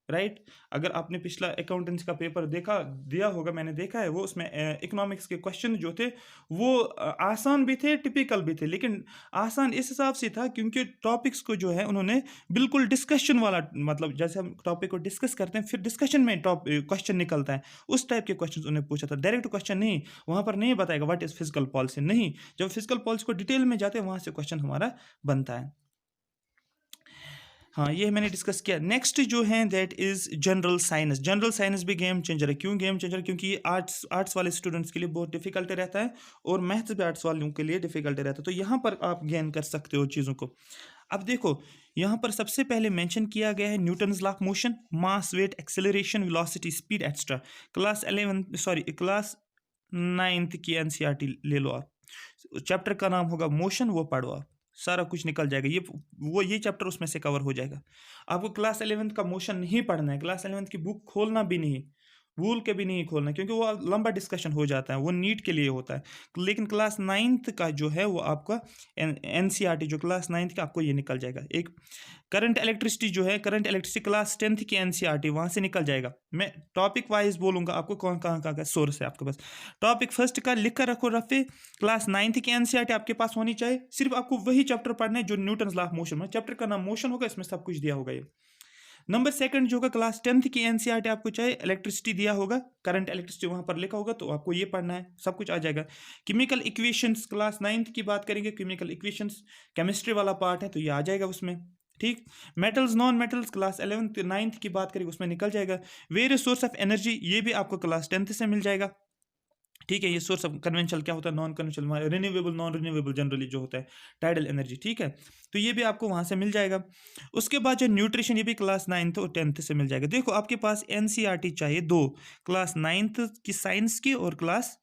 राइट। अगर आपने पिछला अकाउंटेंसी का पेपर देखा दिया होगा, मैंने देखा है वो, उसमें इकोनॉमिक्स के क्वेश्चन जो थे वो आसान भी थे, टिपिकल भी थे। लेकिन आसान इस हिसाब से था क्योंकि टॉपिक्स को जो है उन्होंने बिल्कुल डिस्कशन वाला, मतलब जैसे हम टॉपिक को डिस्कस करते हैं फिर डिस्कशन में क्वेश्चन निकलता है, उस टाइप के क्वेश्चन उन्हें पूछा था। डायरेक्ट क्वेश्चन नहीं, वहां पर नहीं बताएगा व्हाट इज फिजिकल पॉलिसी, नहीं। जब फिजिकल पॉलिसी को डिटेल में जाते हैं वहां से क्वेश्चन हमारा बनता है। हाँ, ये मैंने डिस्कस किया। नेक्स्ट जो है that is general science. General science भी गेम चेंजर है। क्यों गेम चेंजर? क्योंकि ये आर्ट्स वाले स्टूडेंट्स के लिए बहुत डिफिकल्ट रहता है और मैथ्स भी आर्ट्स वालों के लिए डिफिकल्ट रहता है। तो यहाँ पर आप गेन कर सकते हो चीज़ों को। अब देखो, यहाँ पर सबसे पहले मेंशन किया गया है Newton's law of motion, mass, weight, acceleration, velocity, speed extra. Class 9th की एनसीईआरटी ले लो आप, चैप्टर का नाम होगा मोशन, वो पढ़ो आप, सारा कुछ निकल जाएगा। ये चैप्टर उसमें से कवर हो जाएगा। आपको क्लास 11th का मोशन नहीं पढ़ना है, क्लास 11th की बुक खोलना भी नहीं, भूल के भी नहीं खोलना, क्योंकि वो लंबा डिस्कशन हो जाता है, वो नीट के लिए होता है। लेकिन क्लास 9th का जो है वो आपका एनसीईआरटी जो क्लास 9th का, आपको ये निकल जाएगा। एक करंट इलेक्ट्रिसिटी जो है, करंट इलेक्ट्रिसिटी क्लास 10th की एनसीईआरटी, वहां से निकल जाएगा। मैं टॉपिक वाइज बोलूंगा आपको कौन कहाँ कहाँ का सोर्स है आपके पास। टॉपिक फर्स्ट का लिख कर रखो रफे, क्लास 9th की एनसीईआरटी आपके पास होनी चाहिए। सिर्फ आपको वही चैप्टर पढ़ना है जो न्यूटन्स लॉ ऑफ मोशन में, चैप्टर का नाम मोशन होगा, इसमें सब कुछ दिया होगा ये। नंबर सेकंड जो होगा, क्लास 10th की एनसीईआरटी आपको चाहिए, इलेक्ट्रिसिटी दिया होगा, करंट इलेक्ट्रिसिटी वहां पर लिखा होगा, तो आपको ये पढ़ना है, सब कुछ आ जाएगा। केमिकल इक्वेशंस, क्लास 9th की बात करेंगे, केमिकल इक्वेशंस केमिस्ट्री वाला पार्ट है, तो ये आ जाएगा उसमें, ठीक। Metals, non metals, class 11th 9th की बात करेंगे, उसमें निकल जाएगा। वेरियस सोर्स ऑफ एनर्जी, ये भी आपको क्लास 10th से मिल जाएगा, ठीक है। ये सोर्स ऑफ कन्वेंशनल क्या होता है, non conventional, renewable, non renewable generally जो होता है, टाइडल एनर्जी, ठीक है। तो ये भी आपको वहां से मिल जाएगा। उसके बाद जो न्यूट्रिशन, ये भी क्लास 9th और 10th से मिल जाएगा। देखो, आपके पास एनसीईआरटी चाहिए दो, क्लास 9th की साइंस की और क्लास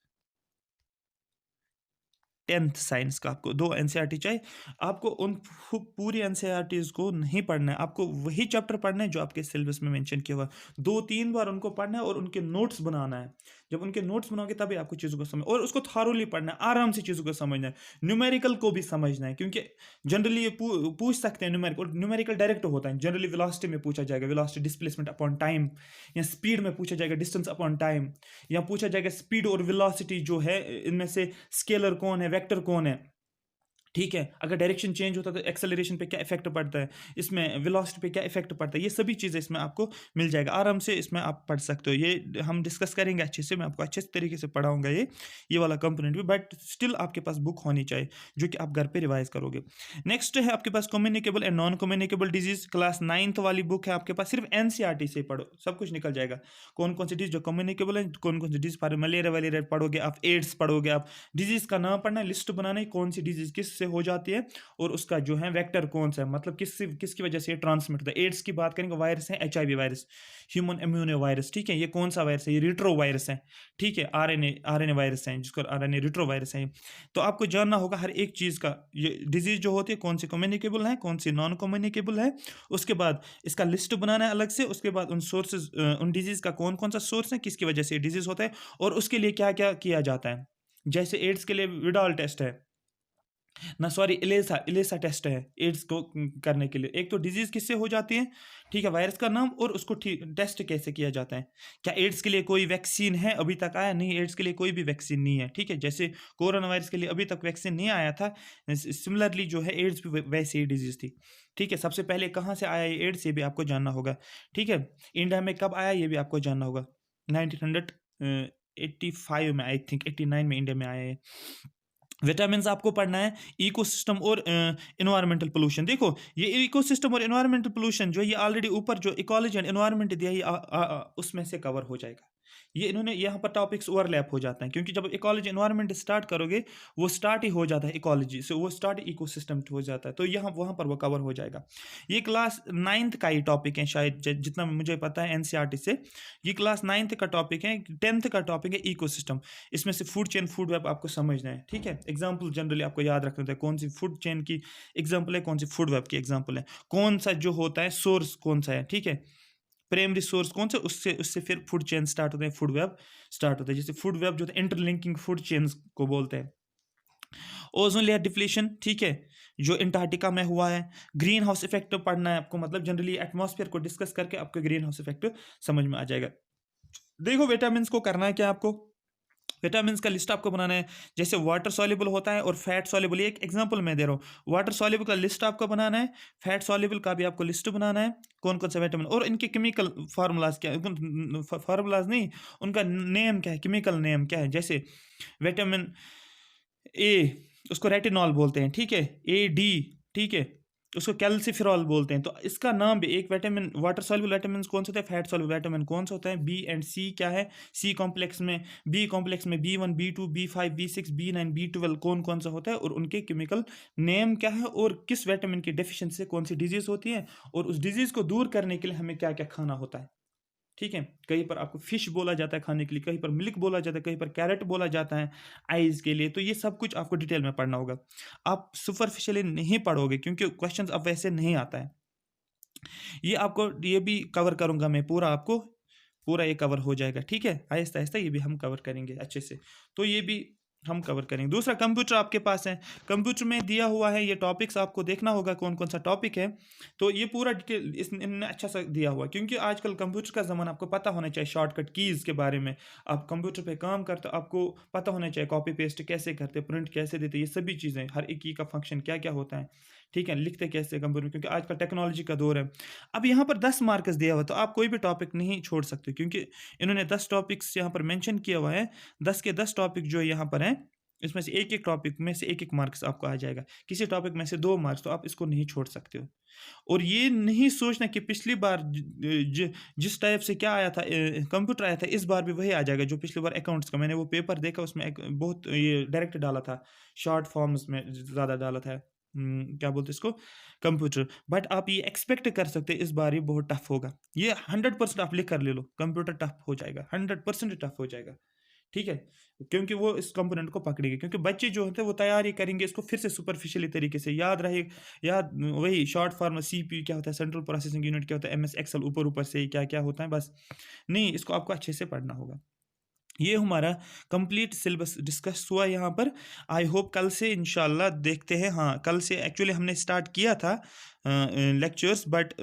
10th साइंस का, आपको दो एनसीईआरटी चाहिए। आपको उन पूरी एनसीईआरटीज को नहीं पढ़ना है, आपको वही चैप्टर पढ़ना है जो आपके सिलेबस में मेंशन किया हुआ। 2-3 बार उनको पढ़ना है और उनके नोट्स बनाना है। जब उनके नोट्स बनाओगे तभी आपको चीज़ों को समझ, और उसको थारोली पढ़ना है, आराम से चीज़ों को समझना है। न्यूमेरिकल को भी समझना है, क्योंकि जनरली ये पूछ सकते हैं न्यूमेरिकल, न्यूमेरिकल डायरेक्ट होता है। जनरली वेलोसिटी में पूछा जाएगा, वेलोसिटी डिस्प्लेसमेंट अपॉन टाइम, या स्पीड में पूछा जाएगा, डिस्टेंस अपॉन टाइम, या पूछा जाएगा स्पीड और वेलोसिटी जो है इनमें से स्केलर कौन है, वेक्टर कौन है, ठीक है। अगर डायरेक्शन चेंज होता है तो एक्सेलरेशन पे क्या इफेक्ट पड़ता है, इसमें वेलोसिटी पे क्या इफेक्ट पड़ता है, ये सभी चीज़ें इसमें आपको मिल जाएगा। आराम से इसमें आप पढ़ सकते हो, ये हम डिस्कस करेंगे अच्छे से, मैं आपको अच्छे तरीके से पढ़ाऊंगा ये वाला कंपोनेंट भी। बट स्टिल आपके पास बुक होनी चाहिए जो कि आप घर पे रिवाइज करोगे। नेक्स्ट है आपके पास communicable and non communicable disease, class 9th वाली बुक है आपके पास, सिर्फ एनसीईआरटी से पढ़ो, सब कुछ निकल जाएगा। कौन कौन सी डिजीज जो कम्युनिकेबल है, कौन कौन सी डिजीज, मलेरिया वलेरिया पढ़ोगे आप, एड्स पढ़ोगे आप। डिजीज का नाम पढ़ना है, लिस्ट बनाना है, कौन सी डिजीज किससे हो जाती है और उसका जो है वेक्टर कौन सा है, मतलब किसकी वजह से ये ट्रांसमिट होता है। एड्स की बात करेंगे, वायरस है HIV virus, human immuno virus, ठीक है। ये कौन सा वायरस है, ये रिट्रो वायरस है, ठीक है। RNA वायरस है, जिसको RNA रिट्रो वायरस है। तो आपको जानना होगा हर एक चीज़ का, ये डिजीज जो होती है कौन सी कम्युनिकेबल है, कौन सी नॉन कम्युनिकेबल है। उसके बाद इसका लिस्ट बनाना है अलग से। उसके बाद उन सोर्सेज, उन डिजीज का कौन कौन सा सोर्स है, किसकी वजह से ये डिजीज होता है और उसके लिए क्या क्या किया जाता है। जैसे एड्स के लिए विडाल टेस्ट है ना, सॉरी, इलेसा टेस्ट है एड्स को करने के लिए। एक तो डिजीज किससे हो जाती है, ठीक है, वायरस का नाम और उसको टेस्ट कैसे किया जाता है। क्या एड्स के लिए कोई वैक्सीन है, अभी तक आया नहीं, एड्स के लिए कोई भी वैक्सीन नहीं है, ठीक है। जैसे कोरोना वायरस के लिए अभी तक वैक्सीन नहीं आया था, सिमिलरली जो है एड्स भी वैसे ही डिजीज थी, ठीक है। सबसे पहले कहाँ से आया ये एड्स, ये भी आपको जानना होगा, ठीक है। इंडिया में कब आया ये भी आपको जानना होगा, 1985 में, आई थिंक 89 में इंडिया में आया है। विटामिन आपको पढ़ना है, इकोसिस्टम और एनवायरमेंटल पोल्यूशन। देखो ये इकोसिस्टम और एनवायरमेंटल पोल्यूशन जो ये ऑलरेडी ऊपर जो इकोलॉजी एंड एनवायरमेंट दिया ये उसमें से कवर हो जाएगा। ये इन्होंने यहाँ पर टॉपिक्स ओवरलैप हो जाते हैं, क्योंकि जब इकोलॉजी एनवायरमेंट स्टार्ट करोगे वो स्टार्ट ही हो जाता है इकोलॉजी से, वो स्टार्ट इकोसिस्टम हो जाता है, तो यहाँ वहाँ पर वो कवर हो जाएगा। ये क्लास 9th का ही टॉपिक है शायद, जितना मुझे पता है NCERT से। ये क्लास 9th का टॉपिक है, 10th का टॉपिक है इकोसिस्टम। इसमें से फूड चेन, फूड वेब आपको समझना है, ठीक है। एग्जाम्पल जनरली आपको याद रखना होता है, कौन सी फूड चेन की एग्जाम्पल है, कौन सी फूड वेब की एग्जाम्पल है, कौन सा जो होता है सोर्स कौन सा है, ठीक है। प्राइमरी सोर्स कौन सा, उससे उससे फिर फूड चेन स्टार्ट होते हैं, फूड वेब स्टार्ट होता है। जैसे फूड वेब जो है इंटरलिंकिंग फूड चेन्स को बोलते हैं। ओजोन लेयर डिप्लीशन, ठीक है, जो अंटार्कटिका में हुआ है। ग्रीन हाउस इफेक्ट पढ़ना है आपको, मतलब जनरली एटमॉस्फेयर को डिस्कस करके आपको ग्रीन हाउस इफेक्ट समझ में आ जाएगा। देखो विटामिन को करना है क्या आपको, विटामिन का लिस्ट आपको बनाना है। जैसे वाटर सॉल्युबल होता है और फैट सॉल्युबल, एक एग्जांपल मैं दे रहा हूँ। वाटर सॉल्युबल का लिस्ट आपको बनाना है, फैट सॉल्युबल का भी आपको लिस्ट बनाना है, कौन कौन सा विटामिन और इनके केमिकल फार्मूलाज क्या है, फार्मूलाज नहीं, उनका नेम क्या है, केमिकल नेम क्या है। जैसे विटामिन ए, उसको रेटिनॉल बोलते हैं, ठीक है, AD, ठीक है, उसको कैल्सिफेरॉल बोलते हैं। तो इसका नाम भी एक विटामिन, वाटर सॉल्युबल विटामिन कौन सा होता है, फैट सॉल्युबल विटामिन कौन सा होता है, B एंड C क्या है, C कॉम्प्लेक्स में, B कॉम्प्लेक्स में B1 B2 B5 B6 B9 B12 कौन कौन सा होता है और उनके केमिकल नेम क्या है और किस विटामिन की डेफिशिएंसी से कौन सी डिजीज होती है और उस डिजीज को दूर करने के लिए हमें क्या क्या खाना होता है, ठीक है। कहीं पर आपको फिश बोला जाता है खाने के लिए, कहीं पर मिल्क बोला जाता है, कहीं पर कैरेट बोला जाता है आइज के लिए। तो ये सब कुछ आपको डिटेल में पढ़ना होगा, आप सुपरफिशियली नहीं पढ़ोगे क्योंकि क्वेश्चंस अब वैसे नहीं आता है। ये आपको, ये भी कवर करूंगा मैं पूरा, आपको पूरा ये कवर हो जाएगा, ठीक है। आहिस्ता आहिस्ता ये भी हम कवर करेंगे अच्छे से, तो ये भी हम कवर करेंगे। दूसरा, कंप्यूटर आपके पास है, कंप्यूटर में दिया हुआ है ये टॉपिक्स, आपको देखना होगा कौन कौन सा टॉपिक है। तो ये पूरा डिटेल इनने अच्छा सा दिया हुआ, क्योंकि आजकल कंप्यूटर का ज़माना, आपको पता होना चाहिए शॉर्टकट कीज़ के बारे में। आप कंप्यूटर पे काम करते हो, आपको पता होना चाहिए कॉपी पेस्ट कैसे करते, प्रिंट कैसे देते, ये सभी चीज़ें, हर एक की का फंक्शन क्या क्या होता है, ठीक है, लिखते कैसे कंप्यूटर में, क्योंकि आजकल टेक्नोलॉजी का दौर है। अब यहाँ पर 10 मार्क्स दिया हुआ, तो आप कोई भी टॉपिक नहीं छोड़ सकते, क्योंकि इन्होंने 10 टॉपिक्स यहाँ पर मेंशन किया हुआ है। 10 के 10 टॉपिक जो यहाँ पर हैं, इसमें से एक एक टॉपिक में से एक एक मार्क्स आपको आ जाएगा, किसी टॉपिक में से 2 मार्क्स, तो आप इसको नहीं छोड़ सकते हो। और ये नहीं सोचना कि पिछली बार जिस टाइप से क्या आया था, कंप्यूटर आया था, इस बार भी वही आ जाएगा जो पिछली बार अकाउंट्स का। मैंने वो पेपर देखा, उसमें बहुत ये डायरेक्ट डाला था, शॉर्ट फॉर्म्स में ज़्यादा डाला था, क्या बोलते इसको, कंप्यूटर। बट आप ये एक्सपेक्ट कर सकते हैं इस बार ये बहुत टफ होगा। ये 100% आप लिख कर ले लो, कंप्यूटर टफ हो जाएगा, 100% टफ हो जाएगा, ठीक है, क्योंकि वो इस कंपोनेंट को पकड़ेंगे। क्योंकि बच्चे जो होते हैं वो तैयारी करेंगे इसको फिर से सुपरफिशियली तरीके से, याद रहे, याद वही शॉर्ट फॉर्म CPU क्या होता है, सेंट्रल प्रोसेसिंग यूनिट क्या होता है, MS एक्सेल ऊपर ऊपर से क्या क्या होता है, बस नहीं, इसको आपको अच्छे से पढ़ना होगा। ये हमारा कंप्लीट सिलेबस डिस्कस हुआ यहाँ पर। आई होप कल से इंशाल्लाह देखते हैं। हाँ, कल से एक्चुअली हमने स्टार्ट किया था लेक्चर्स, बट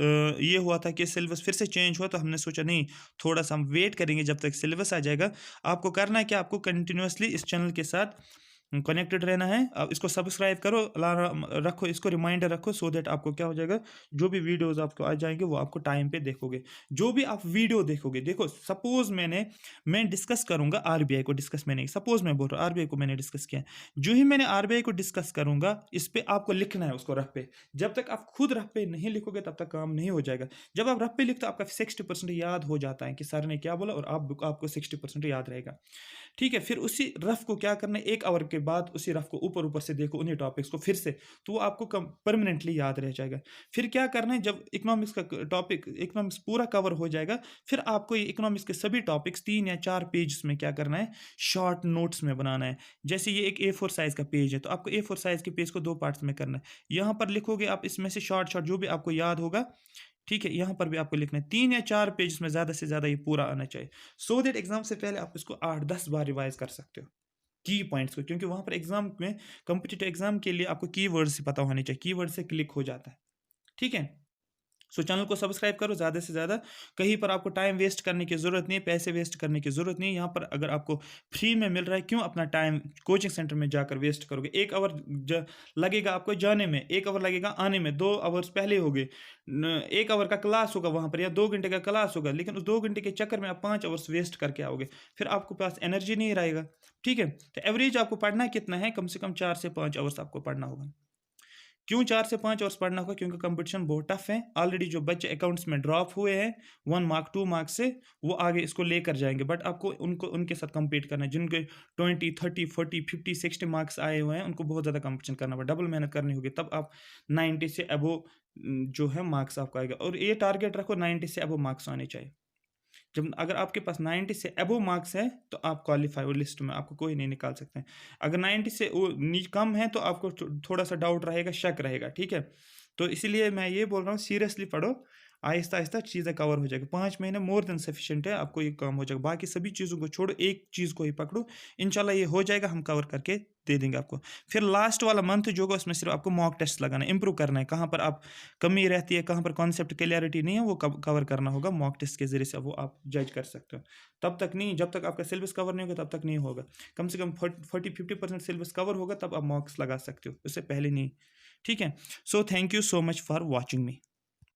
ये हुआ था कि सिलेबस फिर से चेंज हुआ, तो हमने सोचा नहीं, थोड़ा सा हम वेट करेंगे जब तक सिलेबस आ जाएगा। आपको करना है कि आपको कंटिन्यूसली इस चैनल के साथ कनेक्टेड रहना है। अब इसको सब्सक्राइब करो, अलार्म रखो, इसको रिमाइंडर रखो, सो दैट आपको क्या हो जाएगा, जो भी वीडियोस आपको आ जाएंगे वो आपको टाइम पे देखोगे। जो भी आप वीडियो देखोगे, देखो सपोज मैं डिस्कस करूंगा RBI को, डिस्कस मैंने, सपोज मैं बोल रहा हूँ RBI को मैंने डिस्कस किया, जो ही मैंने RBI को डिस्कस करूंगा, इस पर आपको लिखना है उसको रफ पे। जब तक आप खुद रफ पे नहीं लिखोगे तब तक काम नहीं हो जाएगा। जब आप रफ पे लिखते हो आपका 60% याद हो जाता है कि सर ने क्या बोला, और आपको 60% याद रहेगा, ठीक है। फिर उसी रफ को क्या करना है, 1 आवर के बाद उसी रफ को ऊपर ऊपर से देखो उन्हीं टॉपिक्स को फिर से, तो वो आपको परमानेंटली याद रह जाएगा। फिर क्या करना है, जब इकोनॉमिक्स का टॉपिक इकोनॉमिक्स पूरा कवर हो जाएगा, फिर आपको ये इकोनॉमिक्स के सभी टॉपिक्स 3 या 4 पेज में क्या करना है, शॉर्ट नोट्स में बनाना है। जैसे ये एक A4 साइज का पेज है, तो आपको A4 साइज के पेज को 2 पार्ट्स में करना है। यहाँ पर लिखोगे आप इसमें से शॉर्ट शॉर्ट जो भी आपको याद होगा, ठीक है, यहाँ पर भी आपको लिखना है 3 या 4 पेज में ज़्यादा से ज़्यादा ये पूरा आना चाहिए, सो दैट एग्जाम से पहले आप इसको 8-10 बार रिवाइज कर सकते हो की पॉइंट्स को, क्योंकि वहाँ पर एग्जाम में कॉम्पिटिटिव एग्जाम के लिए आपको कीवर्ड से पता होने चाहिए, कीवर्ड से क्लिक हो जाता है, ठीक है। सो चैनल को सब्सक्राइब करो ज़्यादा से ज़्यादा, कहीं पर आपको टाइम वेस्ट करने की ज़रूरत नहीं है, पैसे वेस्ट करने की ज़रूरत नहीं है। यहाँ पर अगर आपको फ्री में मिल रहा है, क्यों अपना टाइम कोचिंग सेंटर में जाकर वेस्ट करोगे? 1 आवर लगेगा आपको जाने में, 1 आवर लगेगा आने में, 2 आवर्स पहले हो गए, 1 आवर का क्लास होगा वहाँ पर या 2 घंटे का क्लास होगा, लेकिन उस 2 घंटे के चक्कर में आप 5 आवर्स वेस्ट करके आओगे, फिर आपके पास एनर्जी नहीं रहेगा, ठीक है। तो एवरेज आपको पढ़ना कितना है, कम से कम 4 से 5 आवर्स आपको पढ़ना होगा। क्यों 4 से 5 आवर्स पढ़ना होगा? क्योंकि कंपटीशन बहुत टफ है। ऑलरेडी जो बच्चे अकाउंट्स में ड्रॉप हुए हैं 1 मार्क 2 मार्क से, वो आगे इसको लेकर जाएंगे, बट आपको उनके साथ compete करना है। जिनके 20 30 40 50 60 मार्क्स आए हुए हैं, उनको बहुत ज़्यादा कंपटीशन करना पड़ेगा, डबल मेहनत करनी होगी, तब आप 90 से अबो जो है मार्क्स आपका आएगा। और ये टारगेट रखो 90 से अबो मार्क्स आने चाहिए। जब अगर आपके पास 90 से अबव मार्क्स है तो आप क्वालिफाई हो लिस्ट में, आपको कोई नहीं निकाल सकते हैं। अगर 90 से कम है तो आपको थोड़ा सा डाउट रहेगा, शक रहेगा, ठीक है। तो इसीलिए मैं ये बोल रहा हूँ, सीरियसली पढ़ो, आहिस्ता आहिस्ता चीज़ें कवर हो जाएगी। 5 महीने मोर देन सफिशिएंट है, आपको ये काम हो जाएगा। बाकी सभी चीज़ों को छोड़ो, एक चीज़ को ही पकड़ो, इंशाल्लाह ये हो जाएगा, हम कवर करके दे देंगे आपको। फिर लास्ट वाला मंथ जो होगा उसमें सिर्फ आपको मॉक टेस्ट लगाना है, इंप्रूव करना है, कहाँ पर आप कमी रहती है, कहाँ पर कॉन्सेप्ट क्लियरिटी नहीं है, वो कवर करना होगा मॉक टेस्ट के जरिए से, वो आप जज कर सकते हो। तब तक नहीं, जब तक आपका सिलेबस कवर नहीं होगा तब तक नहीं होगा। कम से कम 40-50% सिलेबस कवर होगा तब आप मॉक्स लगा सकते हो, उससे पहले नहीं, ठीक है। So thank you so much for watching me.